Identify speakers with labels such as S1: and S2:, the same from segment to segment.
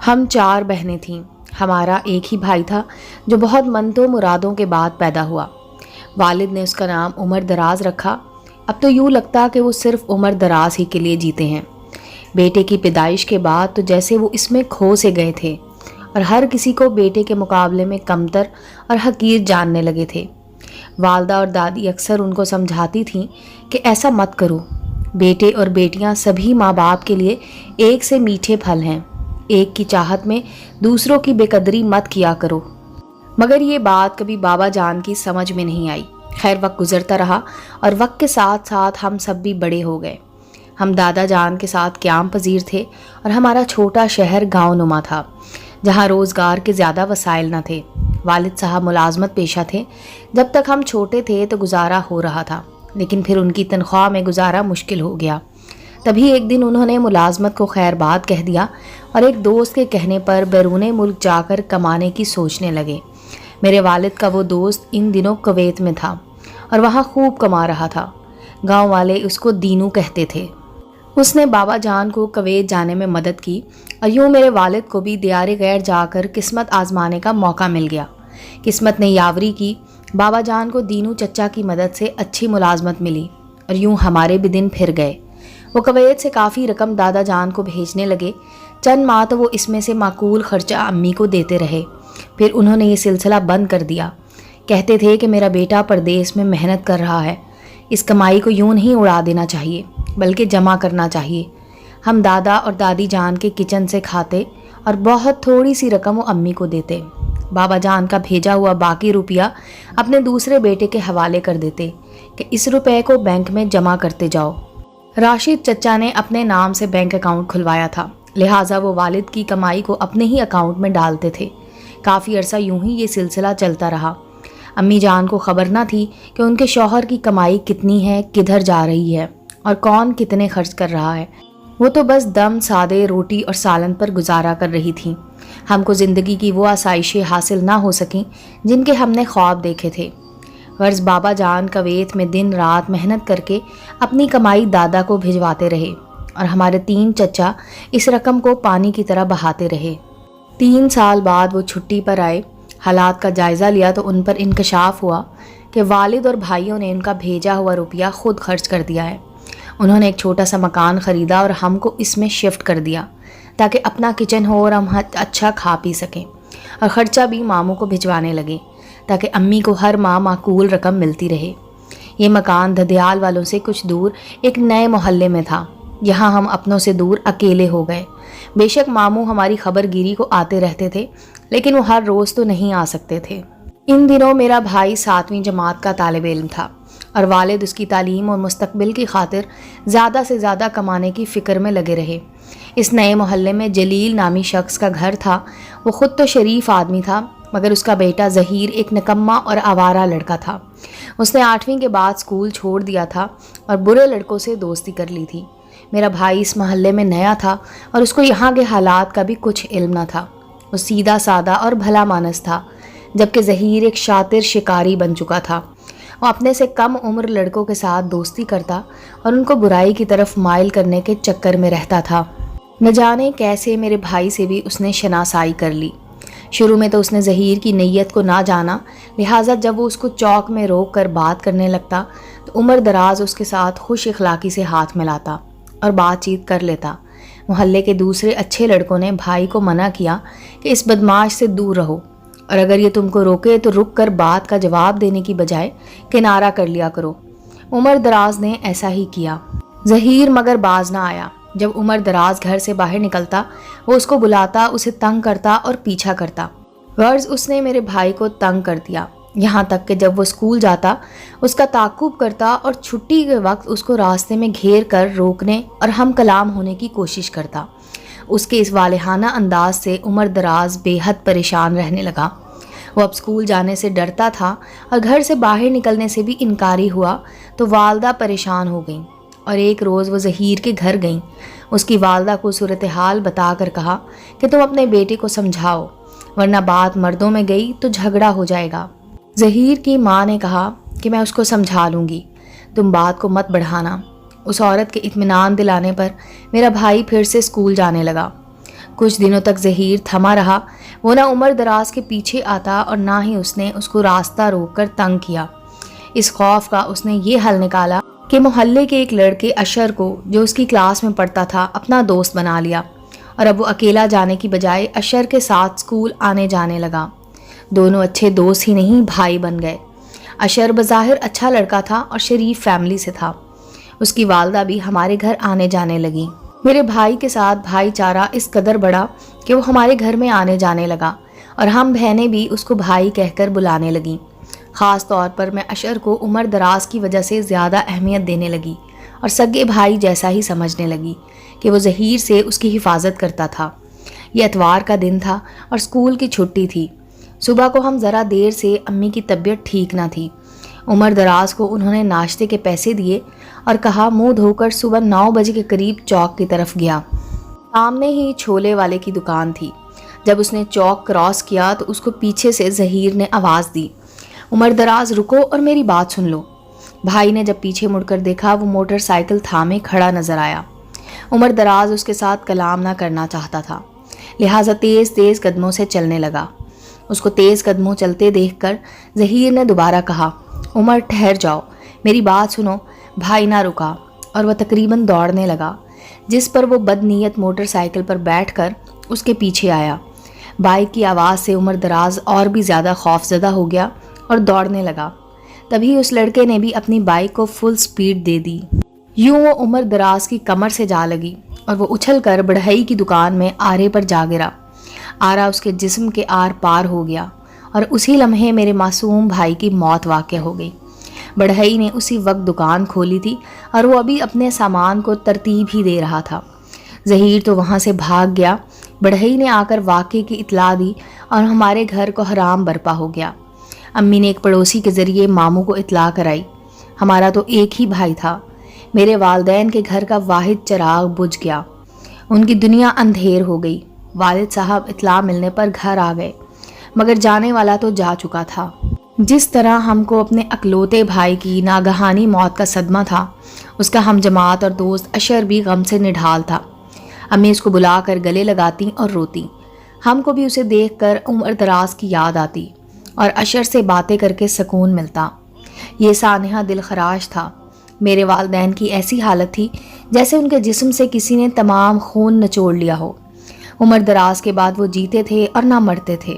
S1: ہم 4 بہنیں تھیں۔ ہمارا ایک ہی بھائی تھا جو بہت منتوں مرادوں کے بعد پیدا ہوا۔ والد نے اس کا نام عمر دراز رکھا۔ اب تو یوں لگتا کہ وہ صرف عمر دراز ہی کے لیے جیتے ہیں۔ بیٹے کی پیدائش کے بعد تو جیسے وہ اس میں کھو سے گئے تھے اور ہر کسی کو بیٹے کے مقابلے میں کمتر اور حقیر جاننے لگے تھے۔ والدہ اور دادی اکثر ان کو سمجھاتی تھیں کہ ایسا مت کرو، بیٹے اور بیٹیاں سبھی ماں باپ کے لیے ایک سے میٹھے پھل ہیں، ایک کی چاہت میں دوسروں کی بے قدری مت کیا کرو۔ مگر یہ بات کبھی بابا جان کی سمجھ میں نہیں آئی۔ خیر وقت گزرتا رہا اور وقت کے ساتھ ساتھ ہم سب بھی بڑے ہو گئے۔ ہم دادا جان کے ساتھ قیام پذیر تھے اور ہمارا چھوٹا شہر گاؤں نما تھا جہاں روزگار کے زیادہ وسائل نہ تھے۔ والد صاحب ملازمت پیشہ تھے۔ جب تک ہم چھوٹے تھے تو گزارا ہو رہا تھا، لیکن پھر ان کی تنخواہ میں گزارا مشکل ہو گیا۔ تبھی ایک دن انہوں نے ملازمت کو خیر بات کہہ دیا اور ایک دوست کے کہنے پر بیرون ملک جا کر کمانے کی سوچنے لگے۔ میرے والد کا وہ دوست ان دنوں کویت میں تھا اور وہاں خوب کما رہا تھا۔ گاؤں والے اس کو دینو کہتے تھے۔ اس نے بابا جان کو کویت جانے میں مدد کی اور یوں میرے والد کو بھی دیار غیر جا کر قسمت آزمانے کا موقع مل گیا۔ قسمت نے یاوری کی، بابا جان کو دینو چچا کی مدد سے اچھی ملازمت ملی اور یوں ہمارے بھی دن پھر گئے۔ وہ کویت سے کافی رقم دادا جان کو بھیجنے لگے۔ چند ماہ تو وہ اس میں سے معقول خرچہ امی کو دیتے رہے، پھر انہوں نے یہ سلسلہ بند کر دیا۔ کہتے تھے کہ میرا بیٹا پردیس میں محنت کر رہا ہے، اس کمائی کو یوں نہیں اڑا دینا چاہیے بلکہ جمع کرنا چاہیے۔ ہم دادا اور دادی جان کے کچن سے کھاتے اور بہت تھوڑی سی رقم وہ امی کو دیتے۔ بابا جان کا بھیجا ہوا باقی روپیہ اپنے دوسرے بیٹے کے حوالے کر دیتے کہ اس روپے کو بینک میں جمع کرتے جاؤ۔ راشد چچا نے اپنے نام سے بینک اکاؤنٹ کھلوایا تھا، لہٰذا وہ والد کی کمائی کو اپنے ہی اکاؤنٹ میں ڈالتے تھے۔ کافی عرصہ یوں ہی یہ سلسلہ چلتا رہا۔ امی جان کو خبر نہ تھی کہ ان کے شوہر کی کمائی کتنی ہے، کدھر جا رہی ہے اور کون کتنے خرچ کر رہا ہے۔ وہ تو بس دم سادے روٹی اور سالن پر گزارا کر رہی تھیں۔ ہم کو زندگی کی وہ آسائشیں حاصل نہ ہو سکیں جن کے ہم نے خواب دیکھے تھے۔ غرض بابا جان کویت میں دن رات محنت کر کے اپنی کمائی دادا کو بھجواتے رہے اور ہمارے 3 چچا اس رقم کو پانی کی طرح بہاتے رہے۔ 3 سال بعد وہ چھٹی پر آئے۔ حالات کا جائزہ لیا تو ان پر انکشاف ہوا کہ والد اور بھائیوں نے ان کا بھیجا ہوا روپیہ خود خرچ کر دیا ہے۔ انہوں نے ایک چھوٹا سا مکان خریدا اور ہم کو اس میں شفٹ کر دیا تاکہ اپنا کچن ہو اور ہم اچھا کھا پی سکیں، اور خرچہ بھی ماموں کو بھجوانے لگے تاکہ امی کو ہر ماہ معقول رقم ملتی رہے۔ یہ مکان دھدیال والوں سے کچھ دور ایک نئے محلے میں تھا۔ یہاں ہم اپنوں سے دور اکیلے ہو گئے۔ بے شک ماموں ہماری خبر گیری کو آتے رہتے تھے، لیکن وہ ہر روز تو نہیں آ سکتے تھے۔ ان دنوں میرا بھائی 7ویں جماعت کا طالب علم تھا اور والد اس کی تعلیم اور مستقبل کی خاطر زیادہ سے زیادہ کمانے کی فکر میں لگے رہے۔ اس نئے محلے میں جلیل نامی شخص کا گھر تھا۔ وہ خود تو شریف آدمی تھا، مگر اس کا بیٹا ظہیر ایک نکما اور آوارہ لڑکا تھا۔ اس نے 8ویں کے بعد اسکول چھوڑ دیا تھا اور برے لڑکوں سے دوستی کر لی تھی۔ میرا بھائی اس محلے میں نیا تھا اور اس کو یہاں کے حالات کا بھی کچھ علم نہ تھا۔ وہ سیدھا سادہ اور بھلا مانس تھا، جبکہ ظہیر ایک شاطر شکاری بن چکا تھا۔ وہ اپنے سے کم عمر لڑکوں کے ساتھ دوستی کرتا اور ان کو برائی کی طرف مائل کرنے کے چکر میں رہتا تھا۔ نہ جانے کیسے میرے بھائی سے بھی اس نے شناسائی کر لی۔ شروع میں تو اس نے ظہیر کی نیت کو نہ جانا، لہٰذا جب وہ اس کو چوک میں روک کر بات کرنے لگتا تو عمر دراز اس کے ساتھ خوش اخلاقی سے ہاتھ ملاتا اور بات چیت کر لیتا۔ محلے کے دوسرے اچھے لڑکوں نے بھائی کو منع کیا کہ اس بدماش سے دور رہو، اور اگر یہ تم کو روکے تو رک کر بات کا جواب دینے کی بجائے کنارہ کر لیا کرو۔ عمر دراز نے ایسا ہی کیا۔ ظہیر مگر باز نہ آیا۔ جب عمر دراز گھر سے باہر نکلتا وہ اس کو بلاتا، اسے تنگ کرتا اور پیچھا کرتا۔ غرض اس نے میرے بھائی کو تنگ کر دیا، یہاں تک کہ جب وہ اسکول جاتا اس کا تعاقب کرتا اور چھٹی کے وقت اس کو راستے میں گھیر کر روکنے اور ہم کلام ہونے کی کوشش کرتا۔ اس کے اس والہانہ انداز سے عمر دراز بے حد پریشان رہنے لگا۔ وہ اب اسکول جانے سے ڈرتا تھا اور گھر سے باہر نکلنے سے بھی انکاری ہوا تو والدہ پریشان ہو گئیں اور ایک روز وہ ظہیر کے گھر گئیں۔ اس کی والدہ کو صورتحال بتا کر کہا کہ تم اپنے بیٹے کو سمجھاؤ، ورنہ بات مردوں میں گئی تو جھگڑا ہو جائے گا۔ ظہیر کی ماں نے کہا کہ میں اس کو سمجھا لوں گی، تم بات کو مت بڑھانا۔ اس عورت کے اطمینان دلانے پر میرا بھائی پھر سے اسکول جانے لگا۔ کچھ دنوں تک ظہیر تھما رہا۔ وہ نہ عمر دراز کے پیچھے آتا اور نہ ہی اس نے اس کو راستہ روک کر تنگ کیا۔ اس خوف کا اس نے یہ حل نکالا کہ محلے کے ایک لڑکے اشر کو، جو اس کی کلاس میں پڑھتا تھا، اپنا دوست بنا لیا اور اب وہ اکیلا جانے کی بجائے اشر کے ساتھ اسکول آنے جانے لگا۔ دونوں اچھے دوست ہی نہیں، بھائی بن گئے۔ اشر بظاہر اچھا لڑکا تھا اور شریف فیملی سے تھا۔ اس کی والدہ بھی ہمارے گھر آنے جانے لگی۔ میرے بھائی کے ساتھ بھائی چارہ اس قدر بڑا کہ وہ ہمارے گھر میں آنے جانے لگا اور ہم بہنیں بھی اس کو بھائی کہہ کر بلانے لگیں۔ خاص طور پر میں اشر کو عمر دراز کی وجہ سے زیادہ اہمیت دینے لگی اور سگے بھائی جیسا ہی سمجھنے لگی کہ وہ ظہیر سے اس کی حفاظت کرتا تھا۔ یہ اتوار کا دن تھا اور اسکول کی چھٹی تھی۔ صبح کو ہم ذرا دیر سے، امی کی طبیعت ٹھیک نہ تھی۔ عمر دراز کو انہوں نے ناشتے کے پیسے دیے اور کہا منہ دھو کر صبح 9 بجے کے قریب چوک کی طرف گیا۔ سامنے ہی چھولے والے کی دکان تھی۔ جب اس نے چوک کراس کیا تو اس کو پیچھے سے ظہیر نے آواز دی، عمر دراز رکو اور میری بات سن لو۔ بھائی نے جب پیچھے مڑ کر دیکھا، وہ موٹر سائیکل تھامے کھڑا نظر آیا۔ عمر دراز اس کے ساتھ کلام نہ کرنا چاہتا تھا، لہٰذا تیز تیز قدموں سے چلنے لگا۔ اس کو تیز قدموں چلتے دیکھ کر ظہیر نے دوبارہ کہا، عمر ٹھہر جاؤ، میری بات سنو۔ بھائی نہ رکا اور وہ تقریباً دوڑنے لگا، جس پر وہ بد نیت موٹر سائیکل پر بیٹھ کر اس کے پیچھے آیا۔ بائک کی آواز سے عمر دراز اور بھی زیادہ خوف زدہ ہو گیا اور دوڑنے لگا۔ تبھی اس لڑکے نے بھی اپنی بائک کو فل سپیڈ دے دی۔ یوں وہ عمر دراز کی کمر سے جا لگی اور وہ اچھل کر بڑھئی کی دکان میں آرے پر جا گرا۔ آرا اس کے جسم کے آر پار ہو گیا اور اسی لمحے میرے معصوم بھائی کی موت واقع ہو گئی۔ بڑھئی نے اسی وقت دکان کھولی تھی اور وہ ابھی اپنے سامان کو ترتیب ہی دے رہا تھا۔ ظہیر تو وہاں سے بھاگ گیا۔ بڑھئی نے آ کر واقعے کی اطلاع دی اور ہمارے گھر کو حرام برپا ہو گیا۔ امی نے ایک پڑوسی کے ذریعے ماموں کو اطلاع کرائی۔ ہمارا تو ایک ہی بھائی تھا۔ میرے والدین کے گھر کا واحد چراغ بجھ گیا۔ ان کی دنیا اندھیر ہو گئی۔ والد صاحب اطلاع ملنے پر گھر آ گئے، مگر جانے والا تو جا چکا تھا۔ جس طرح ہم کو اپنے اکلوتے بھائی کی ناگہانی موت کا صدمہ تھا، اس کا ہم جماعت اور دوست اشر بھی غم سے نڈھال تھا۔ امی اس کو بلا کر گلے لگاتی اور روتی۔ ہم کو بھی اسے دیکھ کر عمر دراز کی یاد آتی اور اشر سے باتیں کر کے سکون ملتا۔ یہ سانحہ دل خراش تھا۔ میرے والدین کی ایسی حالت تھی جیسے ان کے جسم سے کسی نے تمام خون نچوڑ لیا ہو۔ عمر دراز کے بعد وہ جیتے تھے اور نہ مرتے تھے۔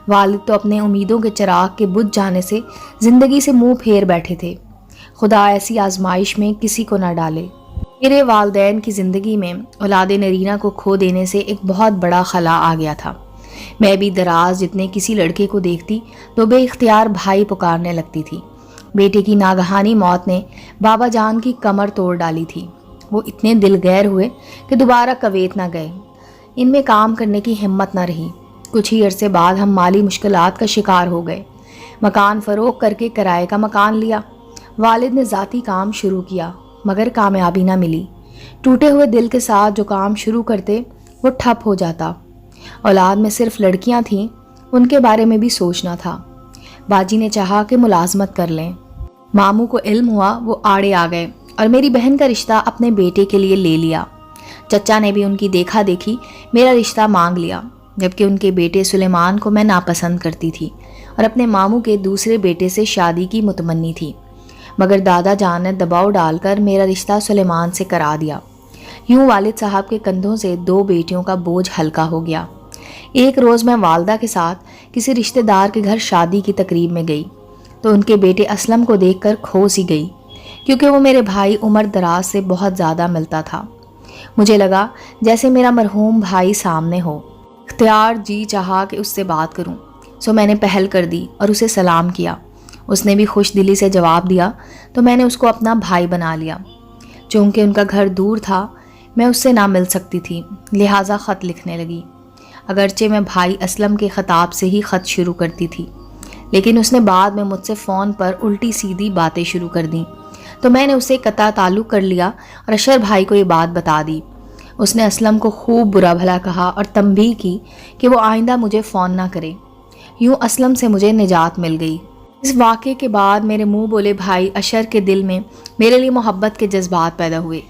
S1: والد تو اپنے امیدوں کے چراغ کے بجھ جانے سے زندگی سے منہ پھیر بیٹھے تھے۔ خدا ایسی آزمائش میں کسی کو نہ ڈالے۔ میرے والدین کی زندگی میں اولاد نرینہ کو کھو دینے سے ایک بہت بڑا خلا آ گیا تھا۔ میں بھی دراز جتنے کسی لڑکے کو دیکھتی تو بے اختیار بھائی پکارنے لگتی تھی۔ بیٹے کی ناگہانی موت نے بابا جان کی کمر توڑ ڈالی تھی۔ وہ اتنے دل گیر ہوئے کہ دوبارہ کویت نہ گئے۔ ان میں کام کرنے کی ہمت نہ رہی۔ کچھ ہی عرصے بعد ہم مالی مشکلات کا شکار ہو گئے۔ مکان فروخت کر کے کرائے کا مکان لیا۔ والد نے ذاتی کام شروع کیا، مگر کامیابی نہ ملی۔ ٹوٹے ہوئے دل کے ساتھ جو کام شروع کرتے وہ ٹھپ ہو جاتا۔ اولاد میں صرف لڑکیاں تھیں، ان کے بارے میں بھی سوچنا تھا۔ باجی نے چاہا کہ ملازمت کر لیں۔ ماموں کو علم ہوا، وہ آڑے آ گئے اور میری بہن کا رشتہ اپنے بیٹے کے لیے لے لیا۔ چچا نے بھی ان کی دیکھا دیکھی میرا رشتہ مانگ لیا، جبکہ ان کے بیٹے سلیمان کو میں ناپسند کرتی تھی اور اپنے ماموں کے دوسرے بیٹے سے شادی کی متمنی تھی، مگر دادا جان نے دباؤ ڈال کر میرا رشتہ سلیمان سے کرا دیا۔ یوں والد صاحب کے کندھوں سے 2 بیٹیوں کا بوجھ ہلکا ہو گیا۔ ایک روز میں والدہ کے ساتھ کسی رشتہ دار کے گھر شادی کی تقریب میں گئی تو ان کے بیٹے اسلم کو دیکھ کر کھوس ہی گئی، کیونکہ وہ میرے بھائی عمر دراز سے بہت زیادہ ملتا تھا۔ مجھے لگا جیسے میرا مرحوم بھائی سامنے ہو۔ اختیار جی چاہا کہ اس سے بات کروں، سو میں نے پہل کر دی اور اسے سلام کیا۔ اس نے بھی خوش دلی سے جواب دیا تو میں نے اس کو اپنا بھائی بنا لیا۔ چونکہ ان کا گھر دور تھا، میں اس سے نہ مل سکتی تھی، لہٰذا خط لکھنے لگی۔ اگرچہ میں بھائی اسلم کے خطاب سے ہی خط شروع کرتی تھی، لیکن اس نے بعد میں مجھ سے فون پر الٹی سیدھی باتیں شروع کر دیں، تو میں نے اسے قطع تعلق کر لیا اور اشر بھائی کو یہ بات بتا دی۔ اس نے اسلم کو خوب برا بھلا کہا اور تنبیہ کی کہ وہ آئندہ مجھے فون نہ کرے۔ یوں اسلم سے مجھے نجات مل گئی۔ اس واقعے کے بعد میرے منہ بولے بھائی اشر کے دل میں میرے لیے محبت کے جذبات پیدا ہوئے۔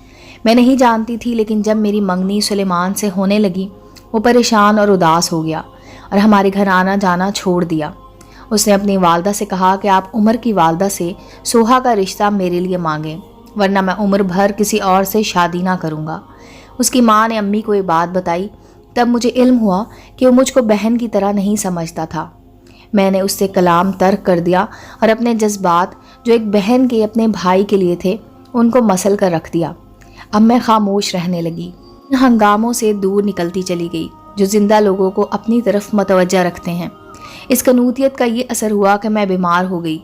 S1: میں نہیں جانتی تھی، لیکن جب میری منگنی سلیمان سے ہونے لگی وہ پریشان اور اداس ہو گیا اور ہمارے گھر آنا جانا چھوڑ دیا۔ اس نے اپنی والدہ سے کہا کہ آپ عمر کی والدہ سے سوہا کا رشتہ میرے لیے مانگیں، ورنہ میں عمر بھر کسی اور سے شادی نہ کروں گا۔ اس کی ماں نے امی کو یہ بات بتائی، تب مجھے علم ہوا کہ وہ مجھ کو بہن کی طرح نہیں سمجھتا تھا۔ میں نے اس سے کلام ترک کر دیا اور اپنے جذبات جو ایک بہن کے اپنے بھائی کے لیے تھے ان کو مسل کر رکھ دیا۔ اب میں خاموش رہنے لگی، ان ہنگاموں سے دور نکلتی چلی گئی جو زندہ لوگوں کو اپنی طرف متوجہ رکھتے ہیں۔ اس قنوطیت کا یہ اثر ہوا کہ میں بیمار ہو گئی۔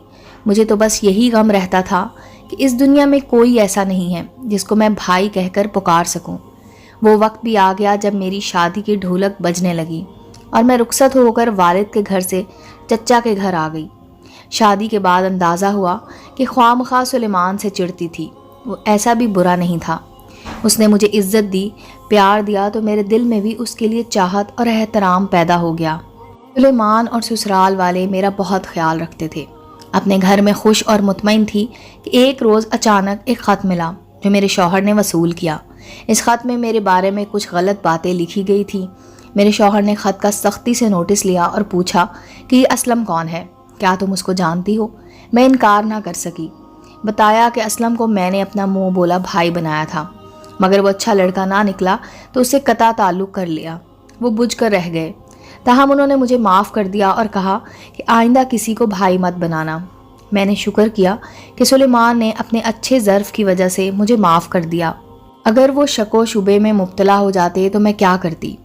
S1: مجھے تو بس یہی غم رہتا تھا کہ اس دنیا میں کوئی ایسا نہیں ہے جس کو میں بھائی کہہ کر پکار سکوں۔ وہ وقت بھی آ گیا جب میری شادی کی ڈھولک بجنے لگی اور میں رخصت ہو کر والد کے گھر سے چچا کے گھر آ گئی۔ شادی کے بعد اندازہ ہوا کہ خواہ سلیمان سے چڑھتی تھی، وہ ایسا بھی برا نہیں تھا۔ اس نے مجھے عزت دی، پیار دیا، تو میرے دل میں بھی اس کے لیے چاہت اور احترام پیدا ہو گیا۔ سلیمان اور سسرال والے میرا بہت خیال رکھتے تھے۔ اپنے گھر میں خوش اور مطمئن تھی کہ ایک روز اچانک ایک خط ملا جو میرے شوہر نے وصول کیا۔ اس خط میں میرے بارے میں کچھ غلط باتیں لکھی گئی تھی۔ میرے شوہر نے خط کا سختی سے نوٹس لیا اور پوچھا کہ یہ اسلم کون ہے، کیا تم اس کو جانتی ہو؟ میں انکار نہ کر سکی، بتایا کہ اسلم کو میں نے اپنا منہ بولا بھائی بنایا تھا، مگر وہ اچھا لڑکا نہ نکلا تو اس سے قطع تعلق کر لیا۔ وہ بجھ کر رہ گئے، تاہم انہوں نے مجھے معاف کر دیا اور کہا کہ آئندہ کسی کو بھائی مت بنانا۔ میں نے شکر کیا کہ سلیمان نے اپنے اچھے ظرف کی وجہ سے مجھے معاف کر دیا۔ اگر وہ شک و شبے میں مبتلا ہو جاتے تو میں کیا کرتی؟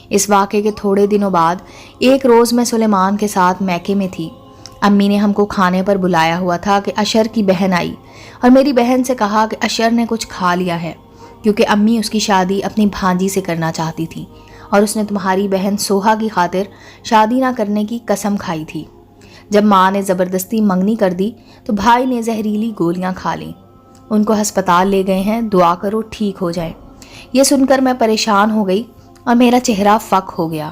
S1: اس واقعے کے تھوڑے دنوں بعد ایک روز میں سلیمان کے ساتھ میکے میں تھی۔ امی نے ہم کو کھانے پر بلایا ہوا تھا کہ اشر کی بہن آئی اور میری بہن سے کہا کہ اشر نے کچھ کھا لیا ہے، کیونکہ امی اس کی شادی اپنی بھانجی سے کرنا چاہتی تھی اور اس نے تمہاری بہن سوہا کی خاطر شادی نہ کرنے کی قسم کھائی تھی۔ جب ماں نے زبردستی منگنی کر دی تو بھائی نے زہریلی گولیاں کھا لیں۔ ان کو ہسپتال لے گئے ہیں، دعا کرو ٹھیک ہو جائیں۔ یہ سن کر میں پریشان ہو گئی اور میرا چہرہ فک ہو گیا۔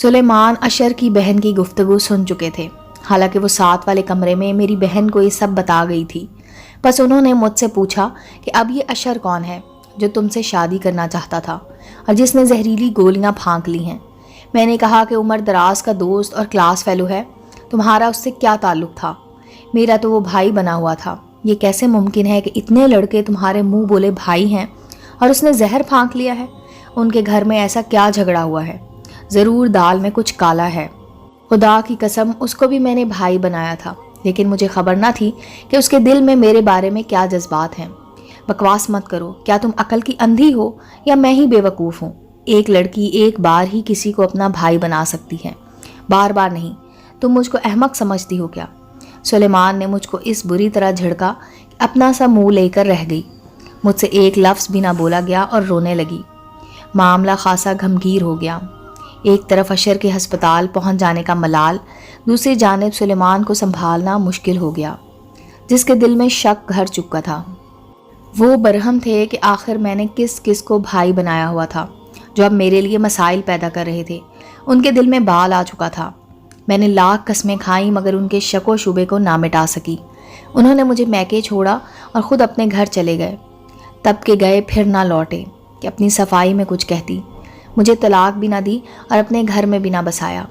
S1: سلیمان اشر کی بہن کی گفتگو سن چکے تھے، حالانکہ وہ ساتھ والے کمرے میں میری بہن کو یہ سب بتا گئی تھی۔ بس انہوں نے مجھ سے پوچھا کہ اب یہ اشر کون ہے جو تم سے شادی کرنا چاہتا تھا اور جس نے زہریلی گولیاں پھانک لی ہیں؟ میں نے کہا کہ عمر دراز کا دوست اور کلاس فیلو ہے، تمہارا اس سے کیا تعلق تھا؟ میرا تو وہ بھائی بنا ہوا تھا۔ یہ کیسے ممکن ہے کہ اتنے لڑکے تمہارے منہ بولے بھائی ہیں اور اس نے زہر پھانک لیا ہے؟ ان کے گھر میں ایسا کیا جھگڑا ہوا ہے؟ ضرور دال میں کچھ کالا ہے۔ خدا کی قسم اس کو بھی میں نے بھائی بنایا تھا، لیکن مجھے خبر نہ تھی کہ اس کے دل میں میرے بارے میں کیا جذبات ہیں۔ بکواس مت کرو، کیا تم عقل کی اندھی ہو یا میں ہی بے وقوف ہوں؟ ایک لڑکی ایک بار ہی کسی کو اپنا بھائی بنا سکتی ہے، بار بار نہیں۔ تم مجھ کو احمق سمجھتی ہو کیا؟ سلیمان نے مجھ کو اس بری طرح جھڑکا کہ اپنا سا منہ لے کر رہ گئی۔ مجھ سے ایک لفظ بھی نہ بولا گیا اور رونے لگی۔ معاملہ خاصا گھمگیر ہو گیا۔ ایک طرف اشر کے ہسپتال پہنچ جانے کا ملال، دوسری جانب سلیمان کو سنبھالنا مشکل ہو گیا، جس کے دل میں شک گھر چکا تھا۔ وہ برہم تھے کہ آخر میں نے کس کس کو بھائی بنایا ہوا تھا جو اب میرے لیے مسائل پیدا کر رہے تھے۔ ان کے دل میں بال آ چکا تھا۔ میں نے لاکھ قسمیں کھائیں مگر ان کے شک و شبے کو نہ مٹا سکی۔ انہوں نے مجھے میکے چھوڑا اور خود اپنے گھر چلے گئے۔ تب کے گئے پھر نہ لوٹے کہ اپنی صفائی میں کچھ کہتی۔ مجھے طلاق بھی نہ دی اور اپنے گھر میں بھی نہ بسایا۔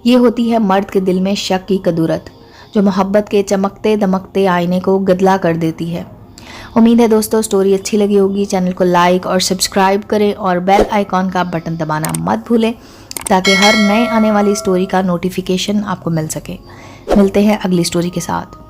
S1: یہ ہوتی ہے مرد کے دل میں شک کی کدورت، جو محبت کے چمکتے دمکتے آئینے کو گدلا کر دیتی ہے۔ امید ہے دوستو سٹوری اچھی لگی ہوگی۔ چینل کو لائک اور سبسکرائب کریں اور بیل آئیکن کا بٹن دبانا مت بھولیں تاکہ ہر نئے آنے والی سٹوری کا نوٹیفیکیشن آپ کو مل سکے۔ ملتے ہیں اگلی سٹوری کے ساتھ۔